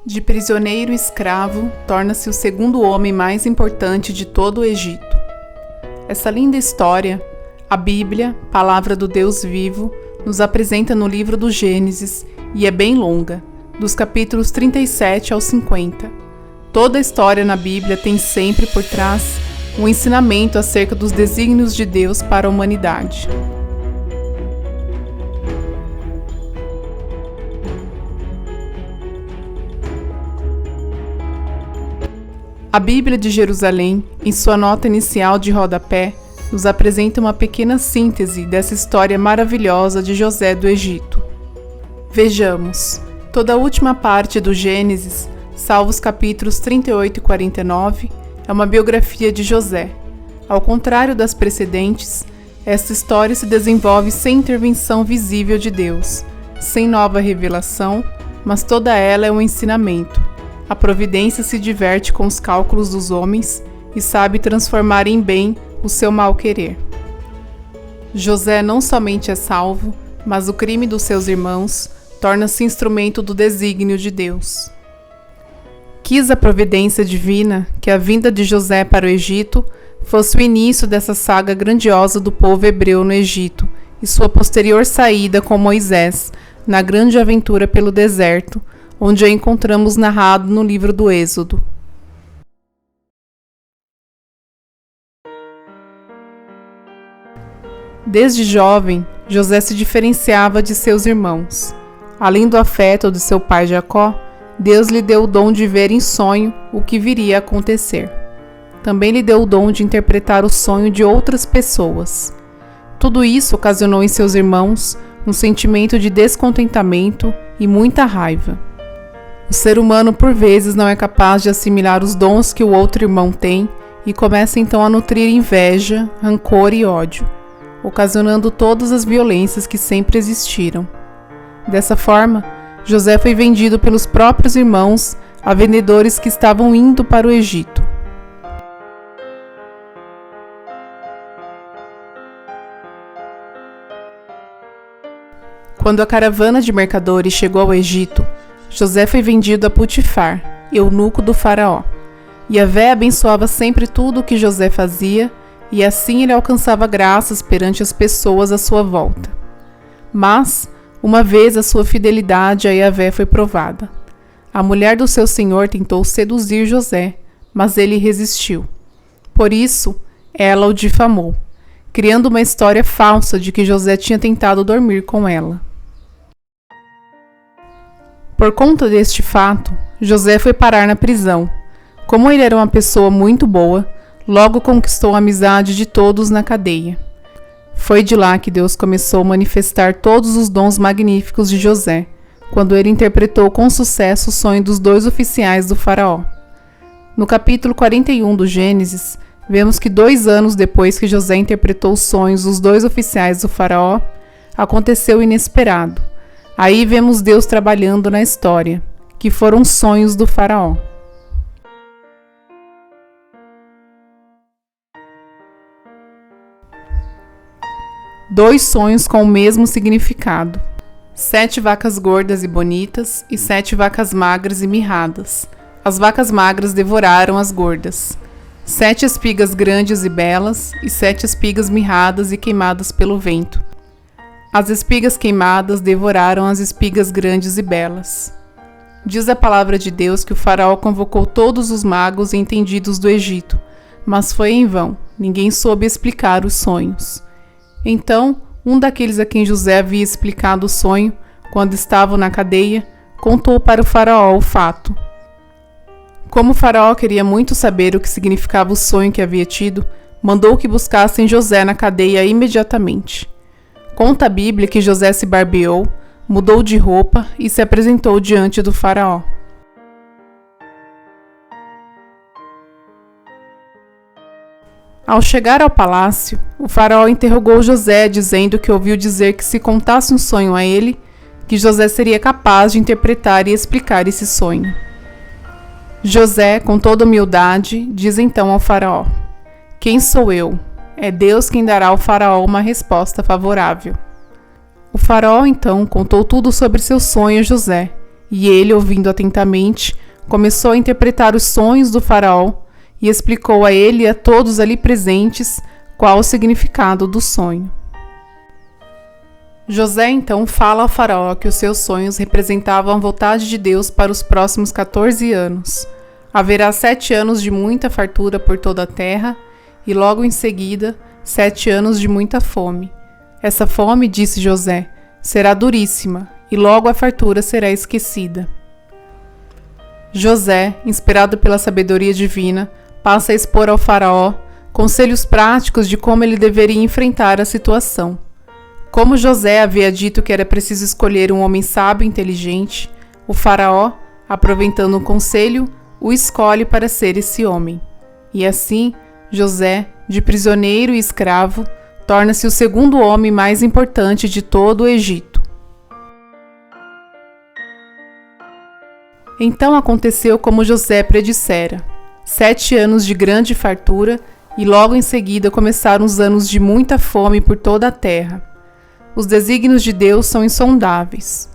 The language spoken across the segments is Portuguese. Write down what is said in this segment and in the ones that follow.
De prisioneiro escravo, torna-se o segundo homem mais importante de todo o Egito. Essa linda história, a Bíblia, palavra do Deus vivo, nos apresenta no livro do Gênesis e é bem longa, dos capítulos 37 ao 50. Toda a história na Bíblia tem sempre por trás um ensinamento acerca dos desígnios de Deus para a humanidade. A Bíblia de Jerusalém, em sua nota inicial de rodapé, nos apresenta uma pequena síntese dessa história maravilhosa de José do Egito. Vejamos, toda a última parte do Gênesis, salvo os capítulos 38 e 49, é uma biografia de José. Ao contrário das precedentes, esta história se desenvolve sem intervenção visível de Deus, sem nova revelação, mas toda ela é um ensinamento. A providência se diverte com os cálculos dos homens e sabe transformar em bem o seu mal-querer. José não somente é salvo, mas o crime dos seus irmãos torna-se instrumento do desígnio de Deus. Quis a providência divina que a vinda de José para o Egito fosse o início dessa saga grandiosa do povo hebreu no Egito e sua posterior saída com Moisés na grande aventura pelo deserto, onde a encontramos narrado no livro do Êxodo. Desde jovem, José se diferenciava de seus irmãos. Além do afeto de seu pai Jacó, Deus lhe deu o dom de ver em sonho o que viria a acontecer. Também lhe deu o dom de interpretar o sonho de outras pessoas. Tudo isso ocasionou em seus irmãos um sentimento de descontentamento e muita raiva. O ser humano, por vezes, não é capaz de assimilar os dons que o outro irmão tem e começa então a nutrir inveja, rancor e ódio, ocasionando todas as violências que sempre existiram. Dessa forma, José foi vendido pelos próprios irmãos a vendedores que estavam indo para o Egito. Quando a caravana de mercadores chegou ao Egito, José foi vendido a Potifar, eunuco do faraó. Yahvé abençoava sempre tudo o que José fazia, e assim ele alcançava graças perante as pessoas à sua volta. Mas, uma vez a sua fidelidade a Yahvé foi provada. A mulher do seu senhor tentou seduzir José, mas ele resistiu. Por isso, ela o difamou, criando uma história falsa de que José tinha tentado dormir com ela. Por conta deste fato, José foi parar na prisão. Como ele era uma pessoa muito boa, logo conquistou a amizade de todos na cadeia. Foi de lá que Deus começou a manifestar todos os dons magníficos de José, quando ele interpretou com sucesso o sonho dos 2 oficiais do faraó. No capítulo 41 do Gênesis, vemos que 2 anos depois que José interpretou os sonhos dos 2 oficiais do faraó, aconteceu o inesperado. Aí vemos Deus trabalhando na história, que foram sonhos do faraó. Dois sonhos com o mesmo significado. 7 vacas gordas e bonitas e 7 vacas magras e mirradas. As vacas magras devoraram as gordas. 7 espigas grandes e belas e 7 espigas mirradas e queimadas pelo vento. As espigas queimadas devoraram as espigas grandes e belas. Diz a palavra de Deus que o faraó convocou todos os magos e entendidos do Egito, mas foi em vão, ninguém soube explicar os sonhos. Então, um daqueles a quem José havia explicado o sonho, quando estavam na cadeia, contou para o faraó o fato. Como o faraó queria muito saber o que significava o sonho que havia tido, mandou que buscassem José na cadeia imediatamente. Conta a Bíblia que José se barbeou, mudou de roupa e se apresentou diante do faraó. Ao chegar ao palácio, o faraó interrogou José, dizendo que ouviu dizer que se contasse um sonho a ele, que José seria capaz de interpretar e explicar esse sonho. José, com toda humildade, diz então ao faraó: "Quem sou eu? É Deus quem dará ao faraó uma resposta favorável." O faraó então contou tudo sobre seu sonho a José, E ele, ouvindo atentamente, começou a interpretar os sonhos do faraó e explicou a ele e a todos ali presentes qual o significado do sonho. José então fala ao faraó que os seus sonhos representavam a vontade de Deus para os próximos 14 anos. Haverá 7 anos de muita fartura por toda a terra e logo em seguida 7 anos de muita fome. Essa fome, disse José, será duríssima e logo a fartura será esquecida. José, inspirado pela sabedoria divina, passa a expor ao faraó conselhos práticos de como ele deveria enfrentar a situação. Como José havia dito que era preciso escolher um homem sábio e inteligente, o faraó, aproveitando um conselho, o escolhe para ser esse homem. E assim, José, de prisioneiro e escravo, torna-se o segundo homem mais importante de todo o Egito. Então aconteceu como José predissera: 7 anos de grande fartura e logo em seguida começaram os anos de muita fome por toda a terra. Os desígnios de Deus são insondáveis.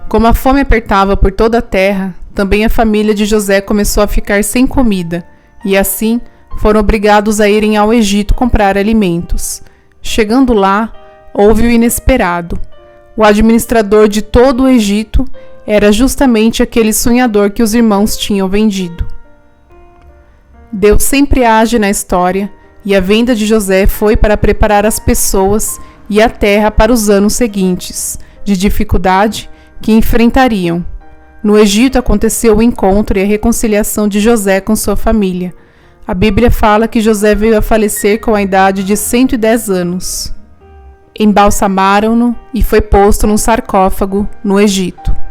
Como a fome apertava por toda a terra, também a família de José começou a ficar sem comida, e assim foram obrigados a irem ao Egito comprar alimentos. Chegando lá, houve o inesperado. O administrador de todo o Egito era justamente aquele sonhador que os irmãos tinham vendido. Deus sempre age na história, e a venda de José foi para preparar as pessoas e a terra para os anos seguintes, de dificuldade, que enfrentariam. No Egito aconteceu o encontro e a reconciliação de José com sua família. A Bíblia fala que José veio a falecer com a idade de 110 anos. Embalsamaram-no e foi posto num sarcófago no Egito.